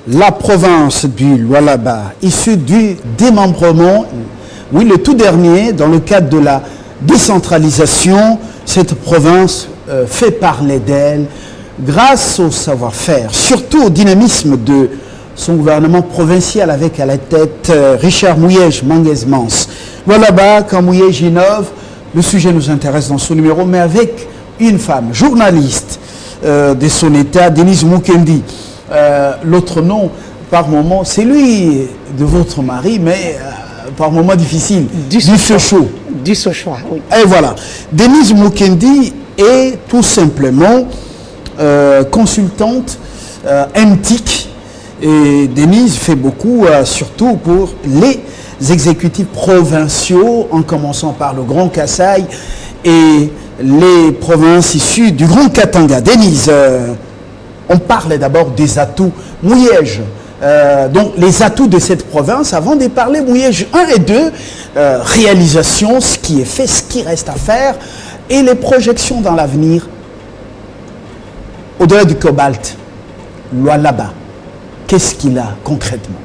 la province du Lualaba, issue du démembrement, oui, le tout dernier, dans le cadre de la décentralisation, cette province fait parler d'elle grâce au savoir-faire, surtout au dynamisme de son gouvernement provincial avec à la tête Richard Mouyej Manguez-Mans. Lualaba, quand Mouyej innove, le sujet nous intéresse dans ce numéro, mais avec une femme, journaliste de son état, Denise Mukendi. L'autre nom, par moment, c'est lui de votre mari, mais par moment difficile, du Sochaux. Du Sochaux, oui. Et voilà. Denise Mukendi est tout simplement consultante MTIC. Et Denise fait beaucoup, surtout pour les exécutifs provinciaux, en commençant par le Grand Kasaï et les provinces issues du Grand Katanga. Denise, on parle d'abord des atouts Mouyej. Donc les atouts de cette province, avant de parler Mouyej 1 et 2, réalisation, ce qui est fait, ce qui reste à faire, et les projections dans l'avenir. Au-delà du cobalt, Lualaba, qu'est-ce qu'il a concrètement?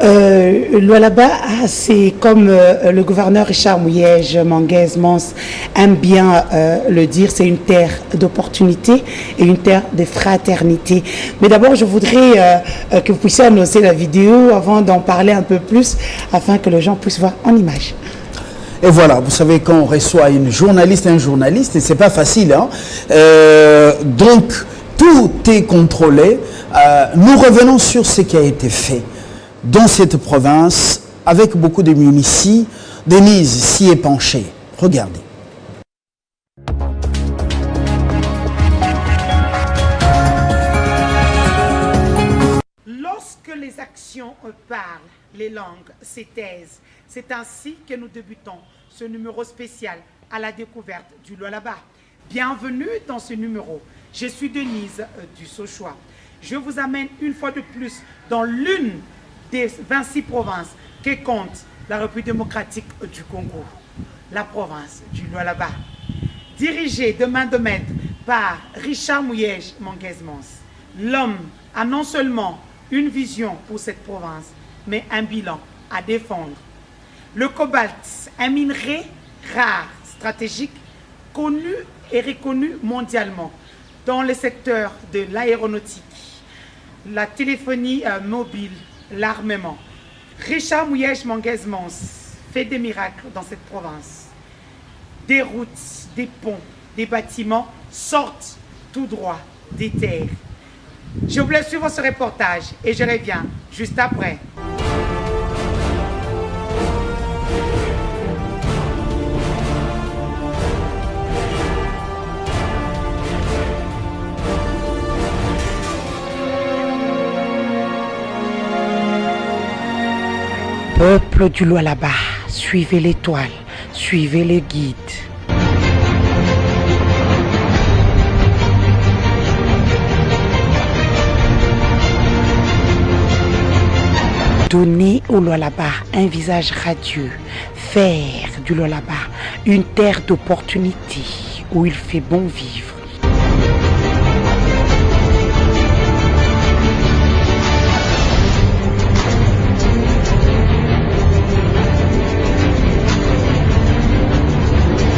Lualaba, c'est comme le gouverneur Richard Mouyej Manguez-Mans aime bien le dire, c'est une terre d'opportunité et une terre de fraternité. Mais d'abord, je voudrais que vous puissiez annoncer la vidéo avant d'en parler un peu plus, afin que les gens puissent voir en image. Et voilà, vous savez, quand on reçoit une journaliste, un journaliste, et c'est pas facile, hein, donc tout est contrôlé. Nous revenons sur ce qui a été fait dans cette province, avec beaucoup de munitions. Denise s'y est penchée. Regardez. Lorsque les actions parlent, les langues s'étaisent. C'est ainsi que nous débutons ce numéro spécial à la découverte du Lualaba. Bienvenue dans ce numéro. Je suis Denise du Sochaux. Je vous amène une fois de plus dans l'une des 26 provinces que compte la République démocratique du Congo, la province du Lualaba. Dirigée de main de maître par Richard Mouyej Manguez-Mans, l'homme a non seulement une vision pour cette province, mais un bilan à défendre. Le cobalt, un minerai rare, stratégique, connu et reconnu mondialement dans le secteur de l'aéronautique, la téléphonie mobile, l'armement. Richard Mouyej Manguez-Mans fait des miracles dans cette province. Des routes, des ponts, des bâtiments sortent tout droit des terres. Je vous laisse suivre ce reportage et je reviens juste après. Peuple du Lualaba, suivez l'étoile, suivez les guides. Donnez au Lualaba un visage radieux, faire du Lualaba une terre d'opportunité où il fait bon vivre.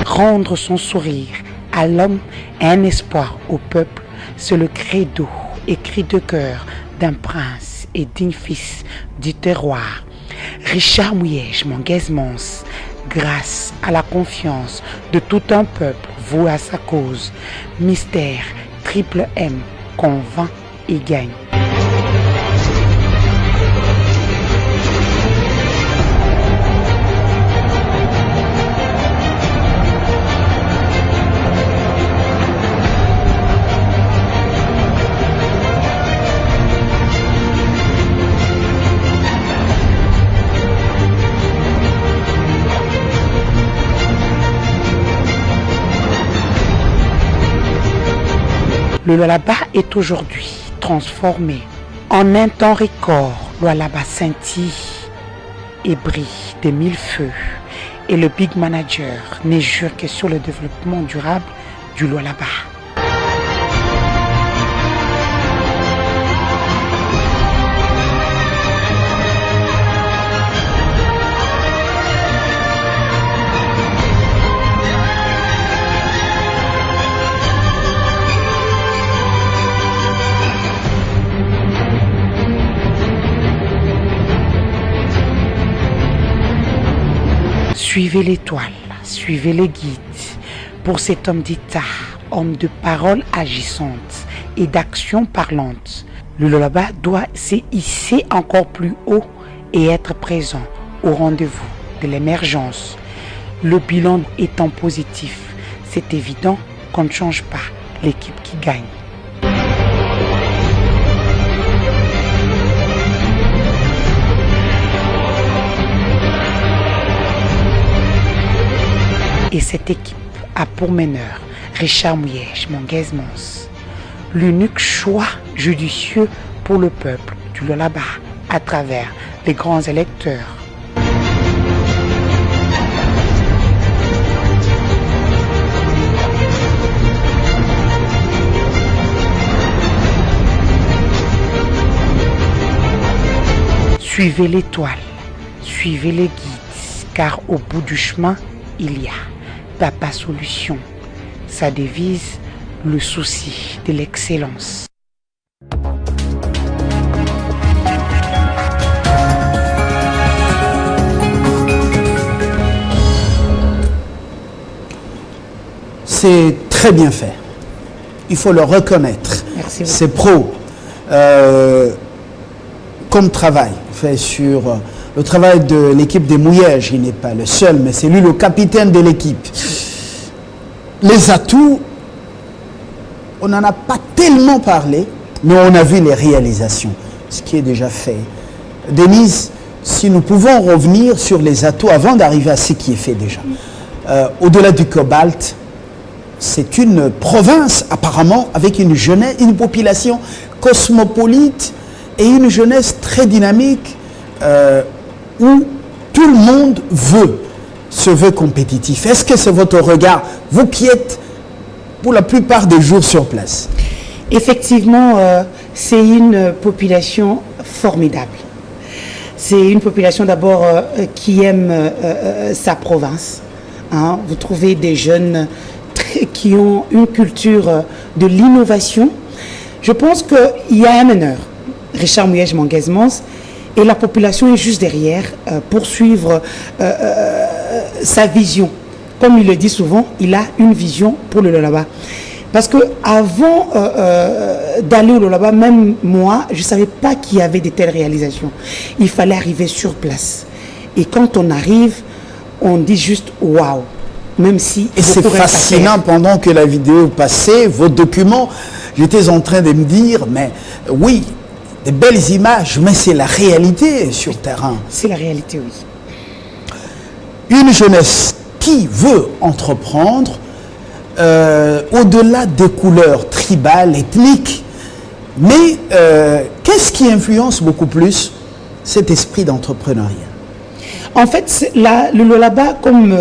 Rendre son sourire à l'homme et un espoir au peuple, c'est le credo et cri de cœur d'un prince et digne fils du terroir. Richard Mouyej Manguez-Mans, grâce à la confiance de tout un peuple voué à sa cause, Mystère Triple M convainc et gagne. Le Lualaba est aujourd'hui transformé. En un temps record, Lualaba scintille et brille de mille feux. Et le Big Manager ne jure que sur le développement durable du Lualaba. Suivez l'étoile, suivez les guides. Pour cet homme d'État, homme de parole agissante et d'action parlante, le Lualaba doit se hisser encore plus haut et être présent au rendez-vous de l'émergence. Le bilan étant positif, c'est évident qu'on ne change pas l'équipe qui gagne. Et cette équipe a pour meneur Richard Mouyej Manguez-Mons, l'unique choix judicieux pour le peuple du Lualaba à travers les grands électeurs. Suivez l'étoile, suivez les guides, car au bout du chemin, il y a Papa Solution. Sa devise, le souci de l'excellence. C'est très bien fait. Il faut le reconnaître. Merci beaucoup. C'est pro. Comme travail fait sur le travail de l'équipe des Mouyej. Il n'est pas le seul, mais c'est lui le capitaine de l'équipe. Les atouts, on n'en a pas tellement parlé, mais on a vu les réalisations, ce qui est déjà fait. Denise, si nous pouvons revenir sur les atouts avant d'arriver à ce qui est fait déjà. Au-delà du cobalt, c'est une province apparemment avec une jeunesse, une population cosmopolite et une jeunesse très dynamique où tout le monde se veut compétitif. Est-ce que c'est votre regard, vous qui êtes pour la plupart des jours sur place? Effectivement, c'est une population formidable. C'est une population d'abord qui aime sa province. Hein. Vous trouvez des jeunes qui ont une culture de l'innovation. Je pense qu'il y a un meneur, Richard Mouyej Manguez-Mons, et la population est juste derrière pour suivre sa vision. Comme il le dit souvent, il a une vision pour le Lualaba. Parce que avant d'aller au Lualaba, même moi, je ne savais pas qu'il y avait de telles réalisations. Il fallait arriver sur place. Et quand on arrive, on dit juste « waouh ». Même si et c'est fascinant, pendant que la vidéo passait, vos documents, j'étais en train de me dire, mais oui, des belles images, mais c'est la réalité sur terrain. C'est la réalité, oui. Une jeunesse qui veut entreprendre, au-delà des couleurs tribales, ethniques, mais qu'est-ce qui influence beaucoup plus cet esprit d'entrepreneuriat? En fait, le Lualaba, comme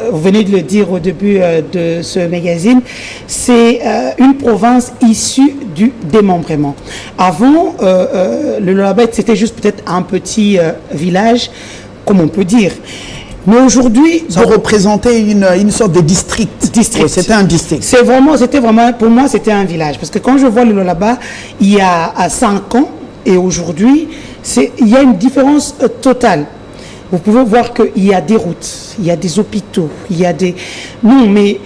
vous venez de le dire au début de ce magazine, c'est une province issue du démembrement. Avant, le Lualaba, c'était juste peut-être un petit village, comme on peut dire. Mais aujourd'hui... Ça représentait une sorte de district. Oui, c'était un district. C'était vraiment, pour moi, c'était un village. Parce que quand je vois le Lualaba, il y a 5 ans et aujourd'hui, il y a une différence totale. Vous pouvez voir qu'il y a des routes, il y a des hôpitaux, il y a des... Non, mais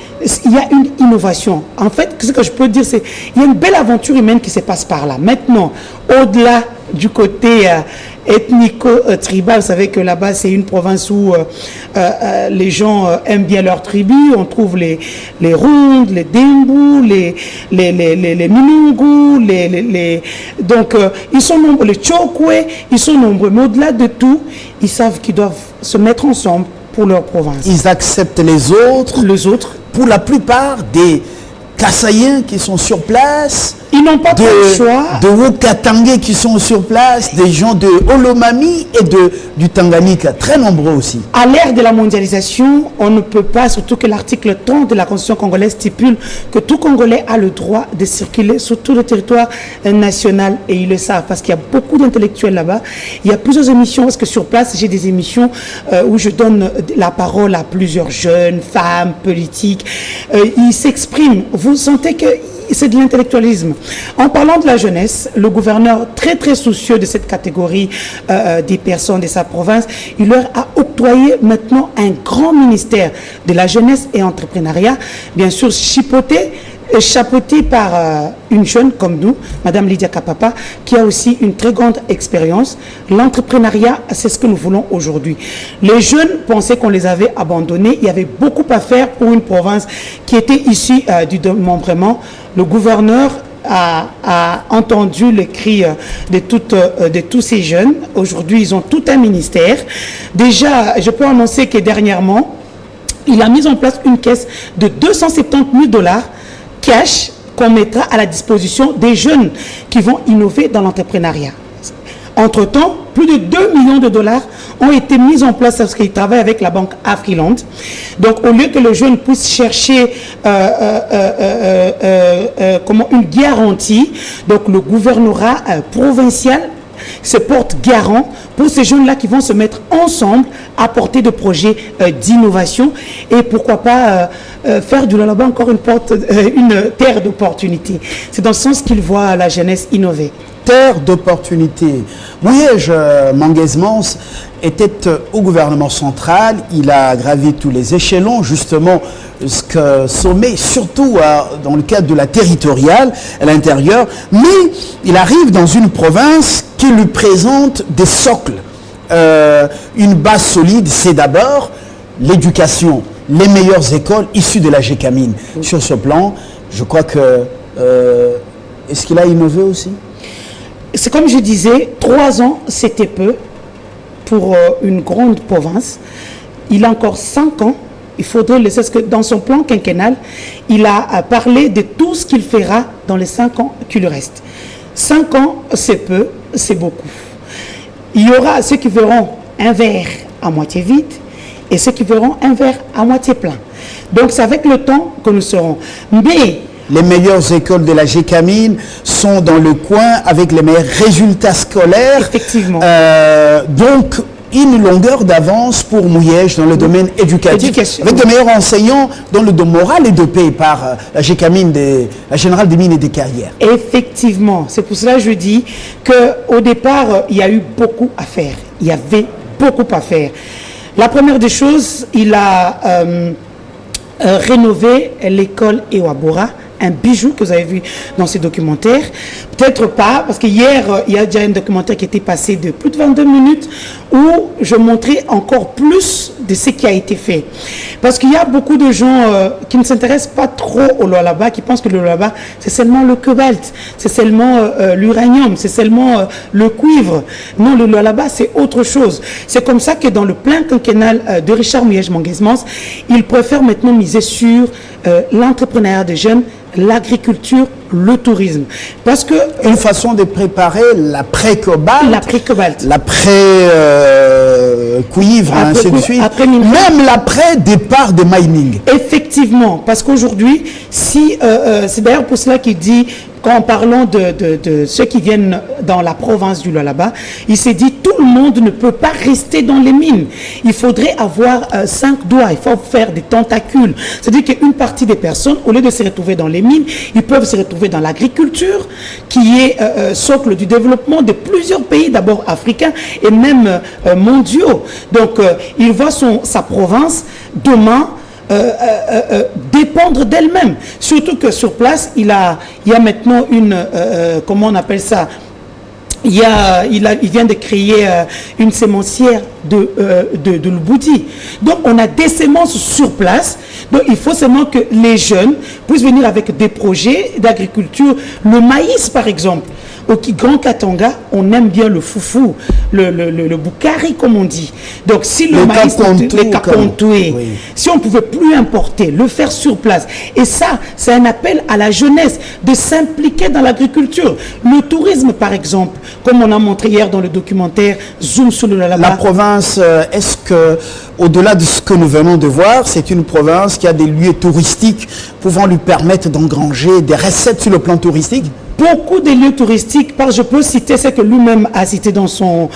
il y a une innovation. En fait, ce que je peux dire, c'est qu'il y a une belle aventure humaine qui se passe par là. Maintenant, au-delà du côté ethnico-tribal, vous savez que là-bas, c'est une province où les gens aiment bien leur tribu. On trouve les Rondes, les Dembu, les Minungu, donc ils sont nombreux, les Chokwe, ils sont nombreux. Mais au-delà de tout, ils savent qu'ils doivent se mettre ensemble pour leur province. Ils acceptent les autres. Les autres. Pour la plupart des Kassaïens qui sont sur place. Ils n'ont pas le choix. De Wokatangé qui sont sur place, des gens de Olomami et du Tanganyika, très nombreux aussi. À l'ère de la mondialisation, on ne peut pas, surtout que l'article 30 de la Constitution congolaise stipule que tout Congolais a le droit de circuler sur tout le territoire national, et ils le savent parce qu'il y a beaucoup d'intellectuels là-bas. Il y a plusieurs émissions, parce que sur place, j'ai des émissions où je donne la parole à plusieurs jeunes, femmes, politiques. Ils s'expriment. Vous sentez que c'est de l'intellectualisme. En parlant de la jeunesse, le gouverneur, très très soucieux de cette catégorie des personnes de sa province, il leur a octroyé maintenant un grand ministère de la jeunesse et entrepreneuriat, bien sûr chapeauté par une jeune comme nous, Madame Lydia Kapapa, qui a aussi une très grande expérience. L'entrepreneuriat, c'est ce que nous voulons aujourd'hui. Les jeunes pensaient qu'on les avait abandonnés. Il y avait beaucoup à faire pour une province qui était issue du démembrement. Le gouverneur a entendu le cri de tous ces jeunes. Aujourd'hui, ils ont tout un ministère. Déjà, je peux annoncer que dernièrement, il a mis en place une caisse de 270 000 $ cash qu'on mettra à la disposition des jeunes qui vont innover dans l'entrepreneuriat. Entre-temps, plus de 2 millions de $ ont été mis en place parce qu'ils travaillent avec la banque Afriland. Donc, au lieu que le jeune puisse chercher une garantie, donc le gouvernorat provincial se porte garant pour ces jeunes-là qui vont se mettre ensemble à porter de projets d'innovation et pourquoi pas faire du Lualaba encore une terre d'opportunité. C'est dans ce sens qu'ils voient la jeunesse innover. Terre d'opportunité. Mouyej Manguez-Mans était au gouvernement central, il a gravi tous les échelons, justement, sommet, surtout dans le cadre de la territoriale, à l'intérieur, mais il arrive dans une province qui lui présente des socles. Une base solide, c'est d'abord l'éducation, les meilleures écoles issues de la GECAMIN. Sur ce plan, je crois que... est-ce qu'il a innové aussi? C'est comme je disais, 3 ans, c'était peu pour une grande province. Il a encore 5 ans. Il faudrait le savoir que dans son plan quinquennal, il a parlé de tout ce qu'il fera dans les 5 ans qui lui restent. 5 ans, c'est peu, c'est beaucoup. Il y aura ceux qui verront un verre à moitié vide et ceux qui verront un verre à moitié plein. Donc c'est avec le temps que nous serons. Mais les meilleures écoles de la GECAMIN sont dans le coin avec les meilleurs résultats scolaires. Effectivement. Donc, une longueur d'avance pour Mouyej dans le domaine éducatif, avec de meilleurs enseignants dans le domaine moral et de paix par la GECAMIN, la Générale des Mines et des Carrières. Effectivement. C'est pour cela que je dis qu'au départ, il y a eu beaucoup à faire. Il y avait beaucoup à faire. La première des choses, il a rénové l'école Ewabora, un bijou que vous avez vu dans ces documentaires. Peut-être pas, parce qu'hier, il y a déjà un documentaire qui était passé de plus de 22 minutes où je montrais encore plus de ce qui a été fait. Parce qu'il y a beaucoup de gens qui ne s'intéressent pas trop au Lualaba, qui pensent que le Lualaba, c'est seulement le cobalt, c'est seulement l'uranium, c'est seulement le cuivre. Non, le Lualaba, c'est autre chose. C'est comme ça que dans le plan quinquennal de Richard Mouyej Manguez-Mans, il préfère maintenant miser sur l'entrepreneuriat des jeunes, l'agriculture, le tourisme. Parce que... Une façon de préparer l'après-cobalt, l'après-cuivre, ainsi de suite, même l'après-départ des mining. Effectivement, parce qu'aujourd'hui, c'est d'ailleurs pour cela qu'il dit, quand parlant de ceux qui viennent dans la province du Lualaba, il s'est dit tout le monde ne peut pas rester dans les mines. Il faudrait avoir 5 doigts, il faut faire des tentacules. C'est-à-dire qu'une partie des personnes, au lieu de se retrouver dans les mines, ils peuvent se retrouver dans l'agriculture, qui est socle du développement de plusieurs pays, d'abord africains et même mondiaux. Donc, il voit sa province demain dépendre d'elle-même. Surtout que sur place, il y a maintenant une, comment on appelle ça, il vient de créer une sémencière de l'Uboudi. Donc on a des semences sur place. Donc il faut seulement que les jeunes puissent venir avec des projets d'agriculture. Le maïs par exemple. Au Grand Katanga, on aime bien le foufou, le boukari comme on dit. Donc si le maïs, les kapontoué, oui. Si on ne pouvait plus importer, le faire sur place. Et ça, c'est un appel à la jeunesse de s'impliquer dans l'agriculture. Le tourisme par exemple, comme on a montré hier dans le documentaire Zoom sur le Lualaba. La province, est-ce que, au-delà de ce que nous venons de voir, c'est une province qui a des lieux touristiques pouvant lui permettre d'engranger des recettes sur le plan touristique? Beaucoup de lieux touristiques, je peux citer ce que lui-même a cité dans son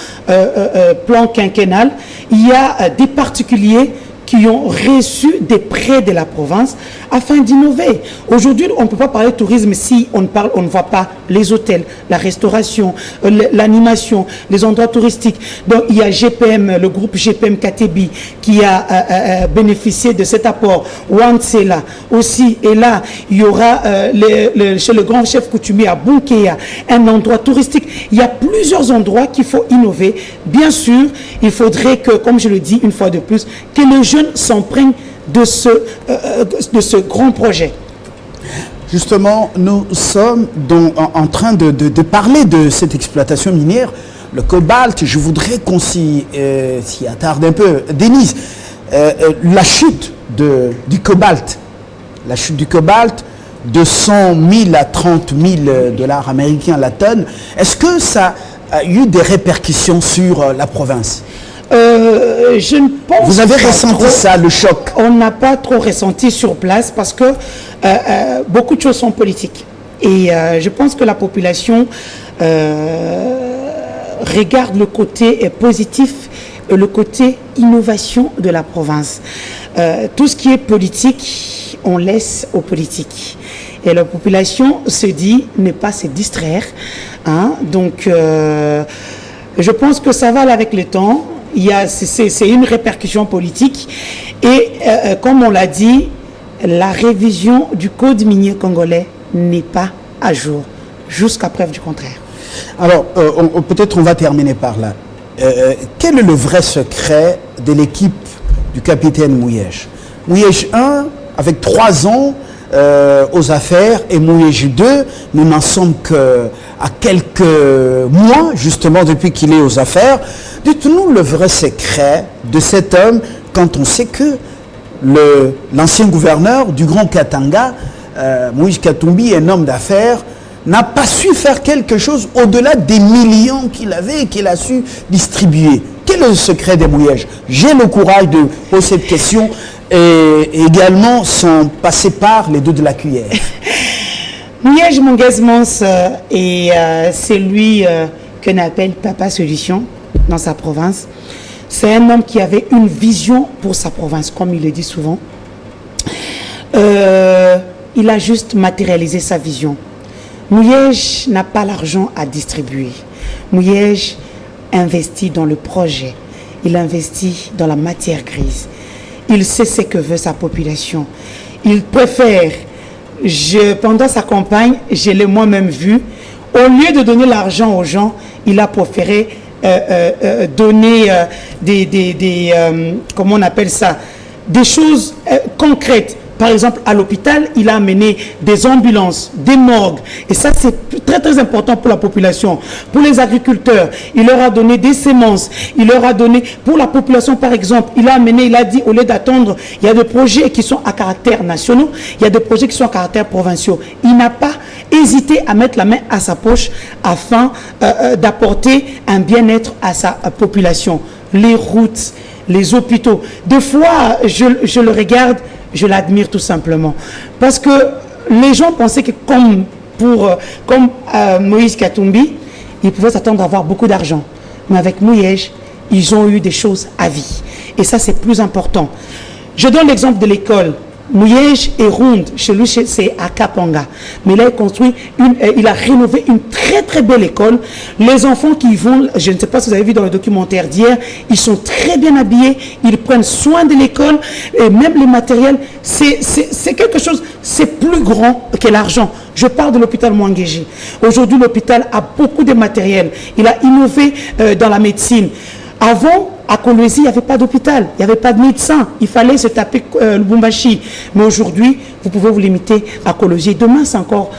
plan quinquennal. Il y a des particuliers qui ont reçu des prêts de la province afin d'innover. Aujourd'hui, on ne peut pas parler de tourisme si on ne voit pas les hôtels, la restauration, l'animation, les endroits touristiques. Donc il y a GPM, le groupe GPM Katebi qui a bénéficié de cet apport. Wansela aussi. Et là, il y aura chez le grand chef coutumier à Bunkeya, un endroit touristique. Il y a plusieurs endroits qu'il faut innover. Bien sûr, il faudrait que, comme je le dis une fois de plus, que les jeunes s'empruntent de ce grand projet. Justement, nous sommes en train de parler de cette exploitation minière, le cobalt. Je voudrais qu'on s'y attarde un peu. Denise, la chute du cobalt, de 100 000 à 30 000 dollars américains la tonne, est-ce que ça a eu des répercussions sur la province? Je ne pense Vous avez pas ressenti trop. ça, le choc? On n'a pas trop ressenti sur place parce que beaucoup de choses sont politiques. Et je pense que la population regarde le côté positif, le côté innovation de la province. Tout ce qui est politique, on laisse aux politiques. Et la population se dit ne pas se distraire. Hein? Donc, je pense que ça va aller avec le temps. C'est une répercussion politique. Et comme on l'a dit, la révision du code minier congolais n'est pas à jour, jusqu'à preuve du contraire. Alors, peut-être on va terminer par là. Quel est le vrai secret de l'équipe du capitaine Mouyej? Mouyej 1, avec 3 ans aux affaires, et Mouyej 2, nous n'en sommes qu'à quelques mois, justement, depuis qu'il est aux affaires. Dites-nous le vrai secret de cet homme, quand on sait que l'ancien gouverneur du Grand Katanga, Moïse Katumbi, un homme d'affaires, n'a pas su faire quelque chose au-delà des millions qu'il avait et qu'il a su distribuer. Quel est le secret des Mouyej? J'ai le courage de poser cette question et également sans passer par les deux de la cuillère. Mouyej Mongezmans est celui qu'on appelle Papa Solution dans sa province. C'est un homme qui avait une vision pour sa province, comme il le dit souvent. Il a juste matérialisé sa vision. Mouyej n'a pas l'argent à distribuer. Mouyej investit dans le projet. Il investit dans la matière grise. Il sait ce que veut sa population. Il préfère, pendant sa campagne, je l'ai moi-même vu, au lieu de donner l'argent aux gens, il a préféré donner comment on appelle ça, des choses concrètes. Par exemple, à l'hôpital, il a amené des ambulances, des morgues. Et ça, c'est très, très important pour la population. Pour les agriculteurs, il leur a donné des semences. Il leur a donné, pour la population, par exemple, il a amené, il a dit, au lieu d'attendre, il y a des projets qui sont à caractère national, il y a des projets qui sont à caractère provincial. Il n'a pas hésité à mettre la main à sa poche afin d'apporter un bien-être à sa population. Les routes, les hôpitaux. Des fois, je le regarde, je l'admire tout simplement. Parce que les gens pensaient que comme Moïse Katumbi, ils pouvaient s'attendre à avoir beaucoup d'argent. Mais avec Mouyej, ils ont eu des choses à vie. Et ça, c'est plus important. Je donne l'exemple de l'école. Mouyej est ronde, chez lui c'est à Kapanga. Mais il a construit, il a rénové une très très belle école. Les enfants qui y vont, je ne sais pas si vous avez vu dans le documentaire d'hier, ils sont très bien habillés, ils prennent soin de l'école, et même les matériels, c'est quelque chose, c'est plus grand que l'argent. Je parle de l'hôpital Mwangeji. Aujourd'hui, l'hôpital a beaucoup de matériel. Il a innové dans la médecine. Avant, à Kolwezi, il n'y avait pas d'hôpital, il n'y avait pas de médecin. Il fallait se taper Lubumbashi. Mais aujourd'hui, vous pouvez vous limiter à Kolwezi. Demain, c'est encore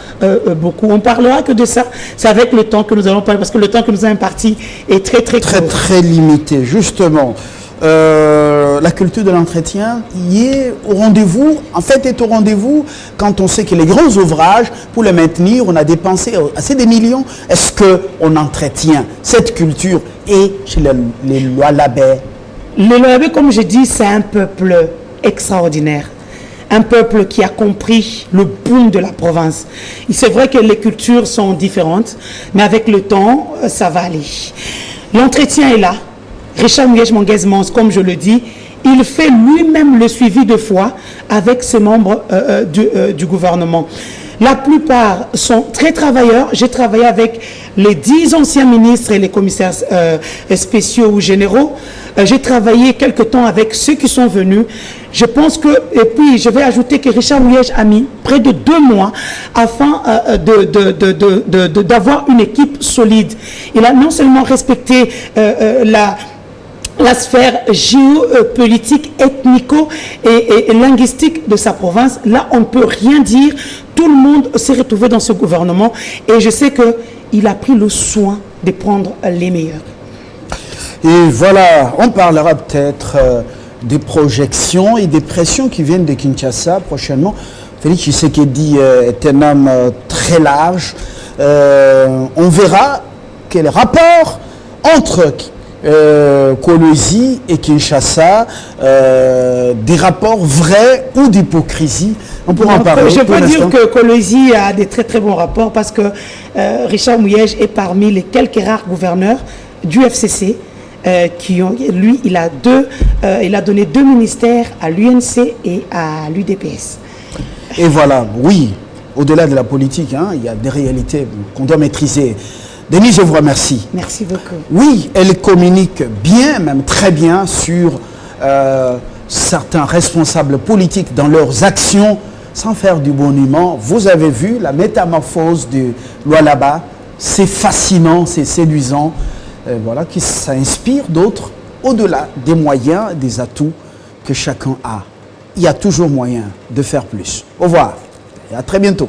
beaucoup. On parlera que de ça. C'est avec le temps que nous allons parler, parce que le temps que nous avons imparti est très, très court. Très, très limité, justement. La culture de l'entretien y est au rendez-vous, en fait est au rendez-vous quand on sait que les grands ouvrages, pour les maintenir, on a dépensé assez des millions. Est-ce qu'on entretient cette culture et chez les Lualabé? Les Lualabé, comme je dis, c'est un peuple extraordinaire. Un peuple qui a compris le boom de la province. C'est vrai que les cultures sont différentes, mais avec le temps, ça va aller. L'entretien est là. Richard Mouyej Mongezmans, comme je le dis, il fait lui-même le suivi de foi avec ses membres du gouvernement. La plupart sont très travailleurs. J'ai travaillé avec les 10 anciens ministres et les commissaires spéciaux ou généraux. J'ai travaillé quelque temps avec ceux qui sont venus. Je pense que, et puis je vais ajouter que Richard Mouyej a mis près de 2 mois afin d'avoir une équipe solide. Il a non seulement respecté la sphère géopolitique, ethnico et linguistique de sa province. Là, on ne peut rien dire. Tout le monde s'est retrouvé dans ce gouvernement et je sais qu'il a pris le soin de prendre les meilleurs. Et voilà, on parlera peut-être des projections et des pressions qui viennent de Kinshasa prochainement. Félix Tshisekedi est un homme très large. On verra quel rapport entre Kolwezi et Kinshasa, des rapports vrais ou d'hypocrisie. On pourra en parler. Je peux dire que Kolwezi a des très très bons rapports parce que Richard Mouyej est parmi les quelques rares gouverneurs du FCC qui ont, lui, il a donné 2 ministères à l'UNC et à l'UDPS. Et voilà, oui, au-delà de la politique, hein, il y a des réalités qu'on doit maîtriser. Denis, je vous remercie. Merci beaucoup. Oui, elle communique bien, même très bien, sur certains responsables politiques dans leurs actions, sans faire du boniment. Vous avez vu la métamorphose du Lualaba. C'est fascinant, c'est séduisant. Voilà, qui s'inspire d'autres, au-delà des moyens, des atouts que chacun a. Il y a toujours moyen de faire plus. Au revoir et à très bientôt.